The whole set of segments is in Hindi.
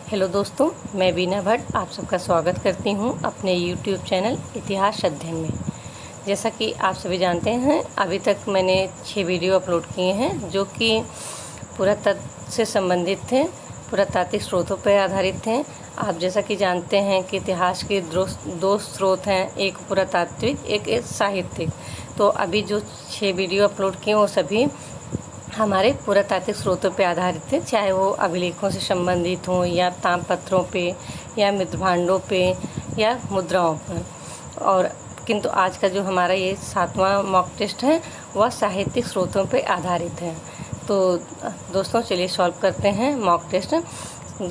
हेलो दोस्तों, मैं बीना भट्ट आप सबका स्वागत करती हूं अपने यूट्यूब चैनल इतिहास अध्ययन में। जैसा कि आप सभी जानते हैं, अभी तक मैंने 6 वीडियो अपलोड किए हैं जो कि पुरातत्व से संबंधित थे, पुरातात्विक स्रोतों पर आधारित थे। आप जैसा कि जानते हैं कि इतिहास के दो स्रोत हैं, एक पुरातात्विक, एक साहित्यिक। तो अभी जो 6 वीडियो अपलोड किए वो सभी हमारे पुरातात्विक स्रोतों पर आधारित थे, चाहे वो अभिलेखों से संबंधित हों या ताम्रपत्रों पे या मृद्भांडों पे या मुद्राओं पर। और किंतु आज का जो हमारा ये 7वां मॉक टेस्ट है वह साहित्यिक स्रोतों पे आधारित है। तो दोस्तों चलिए सॉल्व करते हैं मॉक टेस्ट।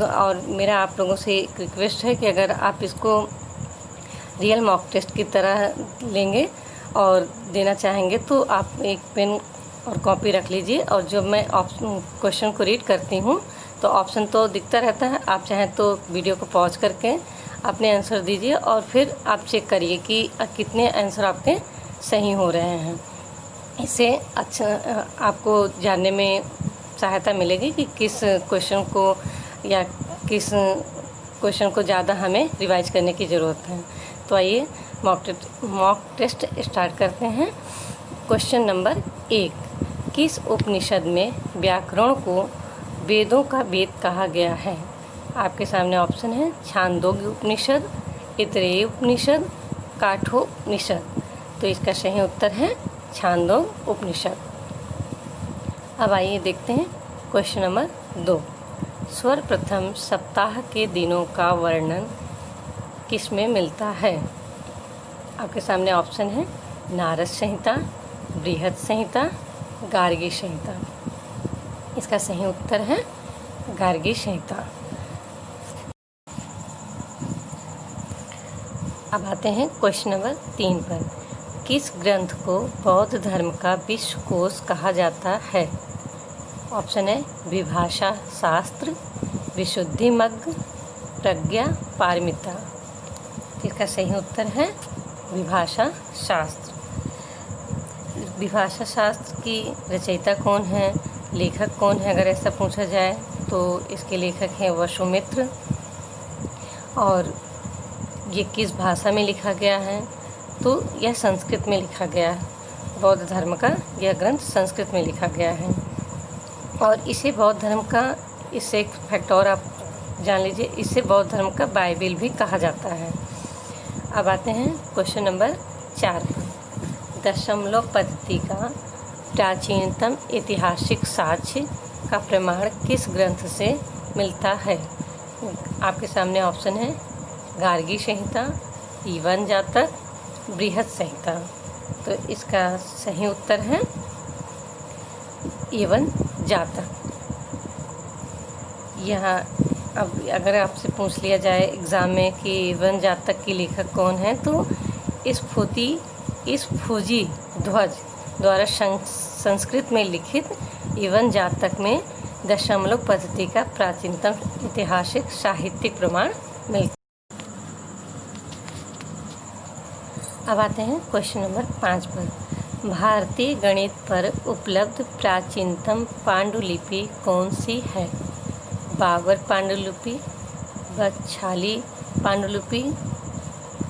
और मेरा आप लोगों से एक रिक्वेस्ट है कि अगर आप इसको रियल मॉक टेस्ट की तरह लेंगे और देना चाहेंगे तो आप एक पेन और कॉपी रख लीजिए, और जब मैं क्वेश्चन को रीड करती हूँ तो ऑप्शन तो दिखता रहता है, आप चाहें तो वीडियो को पॉज करके अपने आंसर दीजिए और फिर आप चेक करिए कि कितने आंसर आपके सही हो रहे हैं। इससे अच्छा आपको जानने में सहायता मिलेगी कि किस क्वेश्चन को या किस क्वेश्चन को ज़्यादा हमें रिवाइज करने की ज़रूरत है। तो आइए मॉक टेस्ट स्टार्ट करते हैं। क्वेश्चन नंबर 1, किस उपनिषद में व्याकरण को वेदों का वेद कहा गया है? आपके सामने ऑप्शन है छांदोग्य उपनिषद, ऐतरेय उपनिषद, काठोपनिषद। तो इसका सही उत्तर है छांदोग्य उपनिषद। अब आइए देखते हैं क्वेश्चन नंबर 2, सर्वप्रथम सप्ताह के दिनों का वर्णन किस में मिलता है? आपके सामने ऑप्शन है नारद संहिता, बृहद संहिता, गार्गी संहिता। इसका सही उत्तर है गार्गी संहिता। अब आते हैं क्वेश्चन नंबर 3 पर। किस ग्रंथ को बौद्ध धर्म का विश्वकोश कहा जाता है? ऑप्शन है विभाषा शास्त्र, विशुद्धिमग्ग, प्रज्ञा पारमिता। इसका सही उत्तर है विभाषा शास्त्र। विभाषा शास्त्र की रचयिता कौन है, लेखक कौन है अगर ऐसा पूछा जाए तो इसके लेखक हैं वसुमित्र। और ये किस भाषा में लिखा गया है? तो यह संस्कृत में लिखा गया है। बौद्ध धर्म का यह ग्रंथ संस्कृत में लिखा गया है। और इसे बौद्ध धर्म का, इससे एक फैक्ट और आप जान लीजिए, इसे बौद्ध धर्म का बाइबिल भी कहा जाता है। अब आते हैं क्वेश्चन नंबर 4 पर। दशमलव पद्धति का प्राचीनतम ऐतिहासिक साक्ष्य का प्रमाण किस ग्रंथ से मिलता है? आपके सामने ऑप्शन है गार्गी संहिता, यवन जातक, बृहद संहिता। तो इसका सही उत्तर है यवन जातक। यहाँ अब अगर आपसे पूछ लिया जाए एग्ज़ाम में कि यवन जातक की लेखक कौन है, तो इस फौजी ध्वज द्वारा संस्कृत में लिखित यवन जातक में दशमलव पद्धति का प्राचीनतम ऐतिहासिक साहित्यिक प्रमाण मिलता है। अब आते हैं क्वेश्चन नंबर 5 पर। भारतीय गणित पर उपलब्ध प्राचीनतम पांडुलिपि कौन सी है? बाबर पांडुलिपि, बच्छाली पांडुलिपि,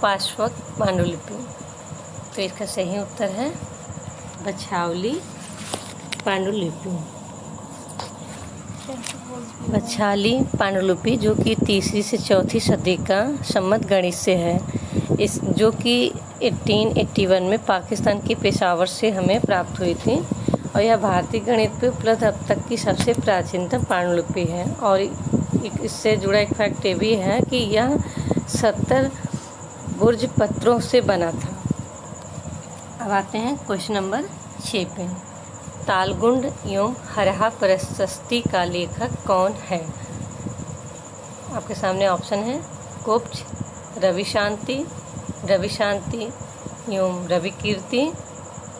पाशवक पांडुलिपि। तो इसका सही उत्तर है बछावली पांडुलिपि। बछाली पांडुलिपि जो कि 3री से 4थी सदी का सम्मत गणित से है, इस जो कि 1881 में पाकिस्तान के पेशावर से हमें प्राप्त हुई थी। और यह भारतीय गणित पे उपलब्ध अब तक की सबसे प्राचीनतम पांडुलिपि है। और इससे जुड़ा एक फैक्ट ये भी है कि यह 70 बुर्ज पत्रों से बना था। अब आते हैं क्वेश्चन नंबर 6 पे। तालगुंड एवं हरहा प्रशस्ति का लेखक कौन है? आपके सामने ऑप्शन है कुब्ज, रविशांति एवं रविकीर्ति,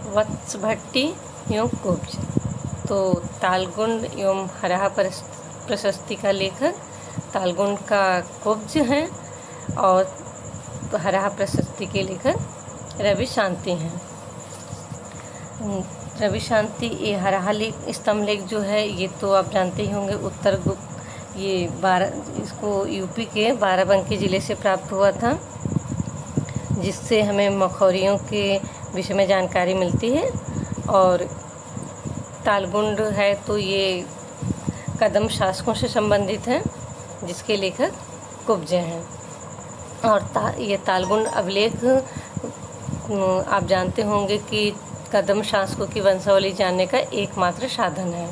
वत्सभट्टी एवं कुब्ज। तो तालगुंड एवं हरहा प्रशस्ति का लेखक तालगुंड का कुब्ज हैं और हरहा प्रशस्ति के लेखक रविशांति हैं। रविशांति ये हरहा स्तंभ लेख जो है, ये तो आप जानते ही होंगे उत्तर गुप्त ये इसको यूपी के बाराबंकी ज़िले से प्राप्त हुआ था, जिससे हमें मखौरियों के विषय में जानकारी मिलती है। और तालगुंड है तो ये कदम शासकों से संबंधित है, जिसके लेखक कुब्जे हैं। और ये तालगुंड अभिलेख आप जानते होंगे कि कदम शासकों की वंशावली जानने का एकमात्र साधन है।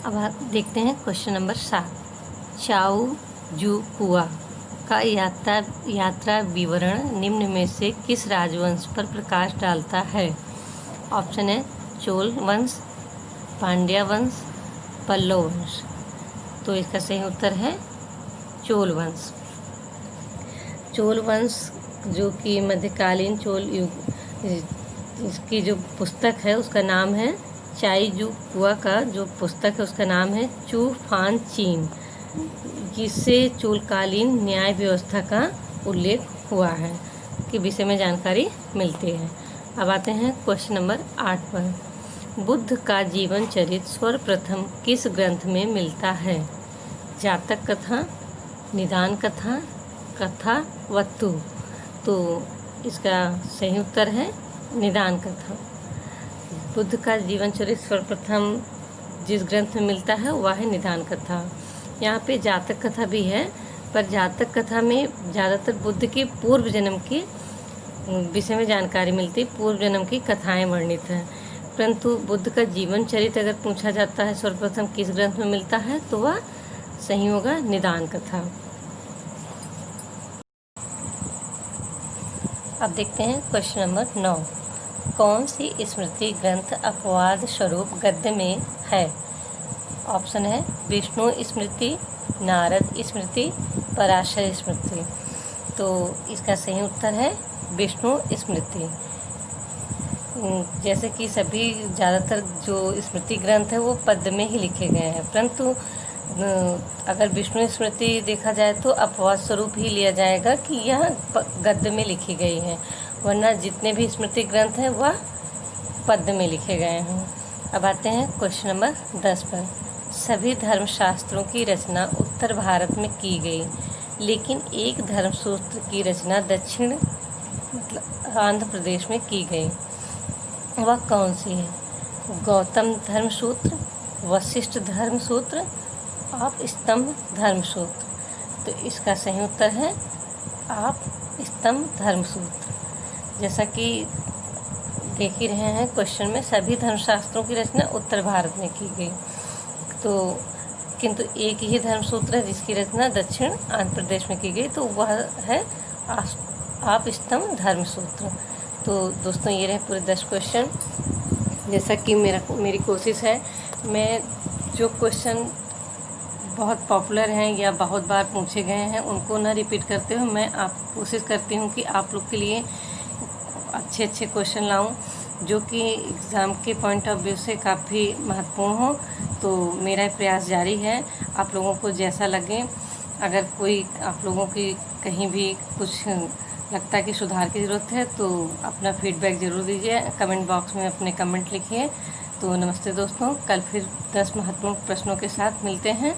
अब आप देखते हैं क्वेश्चन नंबर 7। चाउ जू कुआ का यात्रा विवरण निम्न में से किस राजवंश पर प्रकाश डालता है? ऑप्शन है चोल वंश, पांड्या वंश, पल्लव वंश। तो इसका सही उत्तर है चोल वंश। चोल वंश जो कि मध्यकालीन चोल युग, इसकी जो पुस्तक है उसका नाम है चाई जू कुआ का जो पुस्तक है उसका नाम है चू फान चीन, जिससे चोलकालीन न्याय व्यवस्था का उल्लेख हुआ है के विषय में जानकारी मिलती है। अब आते हैं क्वेश्चन नंबर 8 पर। बुद्ध का जीवन चरित्र सर्वप्रथम किस ग्रंथ में मिलता है? जातक कथा, निदान कथा, कथा वत्तु। तो इसका सही उत्तर है निदान कथा। बुद्ध का जीवन चरित्र सर्वप्रथम जिस ग्रंथ में मिलता है वह है निदान कथा। यहाँ पे जातक कथा भी है, पर जातक कथा में ज़्यादातर बुद्ध के पूर्व जन्म के विषय में जानकारी मिलती, पूर्व जन्म की कथाएं वर्णित हैं। परंतु बुद्ध का जीवन चरित्र अगर पूछा जाता है सर्वप्रथम किस ग्रंथ में मिलता है तो वह सही होगा निदान कथा। अब देखते हैं क्वेश्चन नंबर 9। कौन सी स्मृति ग्रंथ अपवाद स्वरूप गद्य में है? ऑप्शन है विष्णु स्मृति, नारद स्मृति, पराशर स्मृति। तो इसका सही उत्तर है विष्णु स्मृति। जैसे कि सभी ज़्यादातर जो स्मृति ग्रंथ है वो पद्य में ही लिखे गए हैं, परंतु अगर विष्णु स्मृति देखा जाए तो अपवाद स्वरूप ही लिया जाएगा कि यह गद्य में लिखी गई है, वरना जितने भी स्मृति ग्रंथ हैं वह पद्य में लिखे गए हैं। अब आते हैं क्वेश्चन नंबर 10 पर। सभी धर्मशास्त्रों की रचना उत्तर भारत में की गई, लेकिन एक धर्मसूत्र की रचना दक्षिण आंध्र प्रदेश में की गई, वह कौन सी है? गौतम धर्मसूत्र, वशिष्ठ धर्मसूत्र, आप स्तंभ धर्मसूत्र। तो इसका सही उत्तर है आप स्तंभ धर्मसूत्र। जैसा कि देख ही रहे हैं क्वेश्चन में, सभी धर्मशास्त्रों की रचना उत्तर भारत में की गई, तो किंतु एक ही धर्मसूत्र है जिसकी रचना दक्षिण आंध्र प्रदेश में की गई, तो वह है आप स्तंभ धर्मसूत्र। तो दोस्तों ये रहे पूरे 10 क्वेश्चन। जैसा कि मेरी कोशिश है, मैं जो क्वेश्चन बहुत पॉपुलर हैं या बहुत बार पूछे गए हैं उनको ना रिपीट करते हुए मैं कोशिश करती हूँ कि आप लोग के लिए अच्छे क्वेश्चन लाऊं जो कि एग्ज़ाम के पॉइंट ऑफ व्यू से काफ़ी महत्वपूर्ण हो। तो मेरा प्रयास जारी है। आप लोगों को जैसा लगे, अगर कोई आप लोगों की कहीं भी कुछ लगता है कि सुधार की ज़रूरत है तो अपना फीडबैक ज़रूर दीजिए, कमेंट बॉक्स में अपने कमेंट लिखिए। तो नमस्ते दोस्तों, कल फिर 10 महत्वपूर्ण प्रश्नों के साथ मिलते हैं।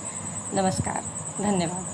नमस्कार, धन्यवाद।